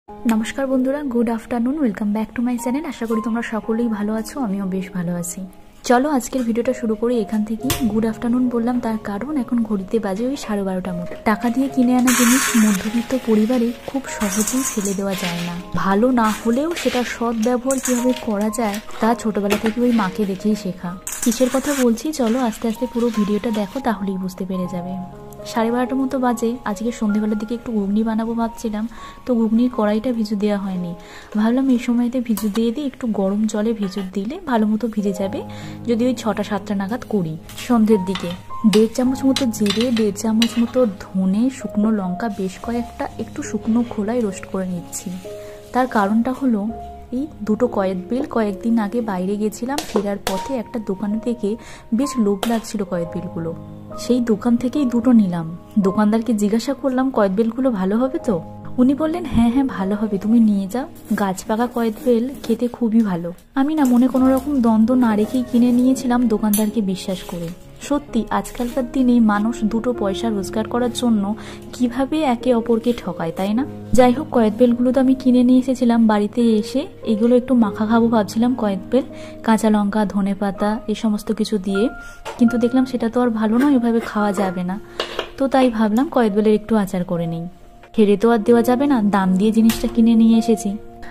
नमस्कार बंधुरा good afternoon welcome back to my channel. आशा करी तुम्हारा सकलेई भालो आछो, आमिओ बेश भालो आछि। चलो आजकेर भिडियोटा शुरू करी एखान थेके। गुड आफ्टरनुन बोललाम तार कारण एखन घड़िते बाजे ओई 12:30 मतो। टाका दिये किने आना जिनिस मध्यबित्त परिवारे खूब सहजेई फेले देওয়া যায় না। ভালো না হলেও সেটা সৎ ব্যবহার কিভাবে করা যায় তা ছোটবেলা থেকে ওই মাকে দেখেই শেখা। কিসের কথা বলছি চলো আস্তে আস্তে পুরো ভিডিওটা দেখো, তাহলেই বুঝতে পেরে যাবে। 12:30 মতো বাজে। আজকে সন্ধ্যেবেলার দিকে একটু ঘুগনি বানাবো ভাবছিলাম, তো ঘুগনির কড়াইটা ভিজু দেওয়া হয়নি। ভাবলাম এই সময়তে ভিজু দিয়ে দিই, একটু গরম জলে ভিজু দিলে ভালো মতো ভিজে যাবে। যদি ওই 6টা-7টা নাগাদ করি সন্ধ্যের দিকে। 1.5 চামচ মতো জিরে, 1.5 চামচ মতো ধনে, শুকনো লঙ্কা বেশ কয়েকটা একটু শুকনো খোলায় রোস্ট করে নিচ্ছি। তার কারণটা হলো এই দুটো কয়েদবেল কয়েকদিন আগে বাইরে গেছিলাম, ফেরার পথে একটা দোকানে থেকে বেশ লোভ লাগছিল কয়েদবেলগুলো। সেই দোকান থেকেই দুটো নিলাম। দোকানদারকে জিজ্ঞাসা করলাম কয়েদবেলগুলো ভালো হবে তো? উনি বললেন হ্যাঁ হ্যাঁ ভালো হবে, তুমি নিয়ে যাও। গাছ পাকা কয়েদবেল খেতে খুবই ভালো। আমি না মনে কোনো রকম দ্বন্দ্ব না রেখেই কিনে নিয়েছিলাম দোকানদারকে বিশ্বাস করে। সত্যি আজকালকার দিনে মানুষ দুটো পয়সা রোজগার করার জন্য কিভাবে একে অপরকে ঠকায়, তাই না? যাই হোক, কয়েদবেলগুলো তো আমি কিনে নিয়ে এসেছিলাম। বাড়িতে এসে এগুলো একটু মাখা খাবো ভাবছিলাম, কয়েদবেল, কাঁচা লঙ্কা, ধনে পাতা এই সমস্ত কিছু দিয়ে। কিন্তু দেখলাম সেটা তো আর ভালো নয়, এভাবে খাওয়া যাবে না। তো তাই ভাবলাম কয়েদবেলের একটু আচার করে নিই। হেরে তো আর দেওয়া যাবে না, দাম দিয়ে জিনিসটা কিনে নিয়ে এসেছি।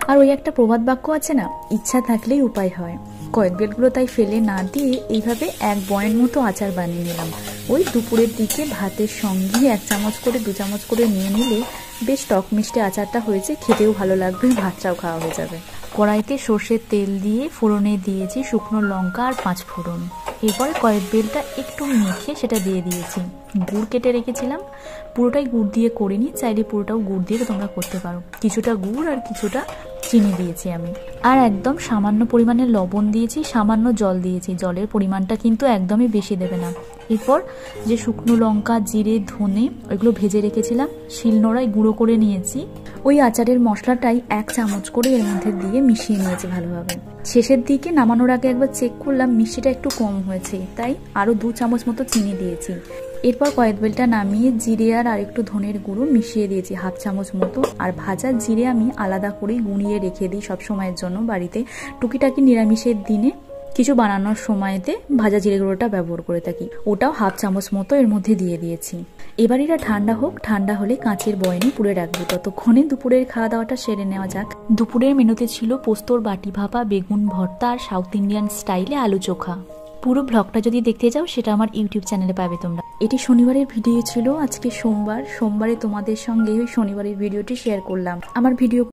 আর ওই একটা প্রবাদ বাক্য আছে না, ইচ্ছা থাকলেই উপায় হয়। কয়েদবেলগুলো তাই ফেলে না দিয়ে এইভাবে এক বয়ের মতো আচার বানিয়ে নিলাম। ওই দুপুরের দিকে ভাতের সঙ্গে 1 চামচ করে 2 চামচ করে নিয়ে নিলে বেশ টক মিষ্টি আচারটা হয়েছে, খেতেও ভালো লাগবে, ভাতটাও খাওয়া হয়ে যাবে। কড়াইতে সর্ষের তেল দিয়ে ফোড়নে দিয়েছি শুকনো লঙ্কা আর 5 ফোড়ন। এরপরে কয়েদবেলটা একটু মেখে সেটা দিয়ে দিয়েছি। গুড় কেটে রেখেছিলাম, পুরোটাই গুড় দিয়ে করিনি, চাইলে পুরোটাও গুড় দিয়ে তোমরা করতে পারো। কিছুটা গুড় আর কিছুটা চিনি দিয়েছি আমি। আর একদম সামান্য পরিমাণে লবণ দিয়েছি, সামান্য জল দিয়েছি। জলের পরিমাণটা কিন্তু একদমই বেশি দেবে না। এরপর যে শুকনো লঙ্কা, জিরে, ধনে ওইগুলো ভেজে রেখেছিলাম, শিলনোড়ায় গুঁড়ো করে নিয়েছি। ওই আচারের মশলাটাই 1 চামচ করে এর মধ্যে দিয়ে মিশিয়ে নিয়েছি ভালোভাবে। শেষের দিকে নামানোর আগে একবার চেক করলাম মিষ্টিটা একটু কম হয়েছে, তাই আরও 2 চামচ মতো চিনি দিয়েছি। এরপর কয়েদবেলটা নামিয়ে জিরে আর আরেকটু ধনের গুঁড়ো মিশিয়ে দিয়েছি 1/2 চামচ মতো। আর ভাজা জিরে আমি আলাদা করেই গুঁড়িয়ে রেখে দিই সব সময়ের জন্য। বাড়িতে টুকিটাকি নিরামিষের দিনে কিছু বানানোর সময়তে ভাজা জিরে গুঁড়োটা ব্যবহার করে থাকি, ওটাও 1/2 চামচ মতো এর মধ্যে দিয়ে দিয়েছি। এবার এটা ঠান্ডা হোক, ঠান্ডা হলে কাঁচের বয়ামে পুরে রাখবো। ততক্ষণে দুপুরের খাওয়া দাওয়াটা সেরে নেওয়া যাক। দুপুরের মেনুতে ছিল পোস্তর বাটি ভাপা, বেগুন ভর্তা আর সাউথ ইন্ডিয়ান স্টাইলে আলু চোখা। পুরো ব্লগটা যদি দেখতে যাও সেটা আমার ইউটিউব চ্যানেলে পাবে তোমরা। এটি শনিবারের ভিডিও ছিল, আজকে সোমবারে তোমাদের সঙ্গে ওই শনিবারের ভিডিওটি শেয়ার করলাম। আমার ভিডিও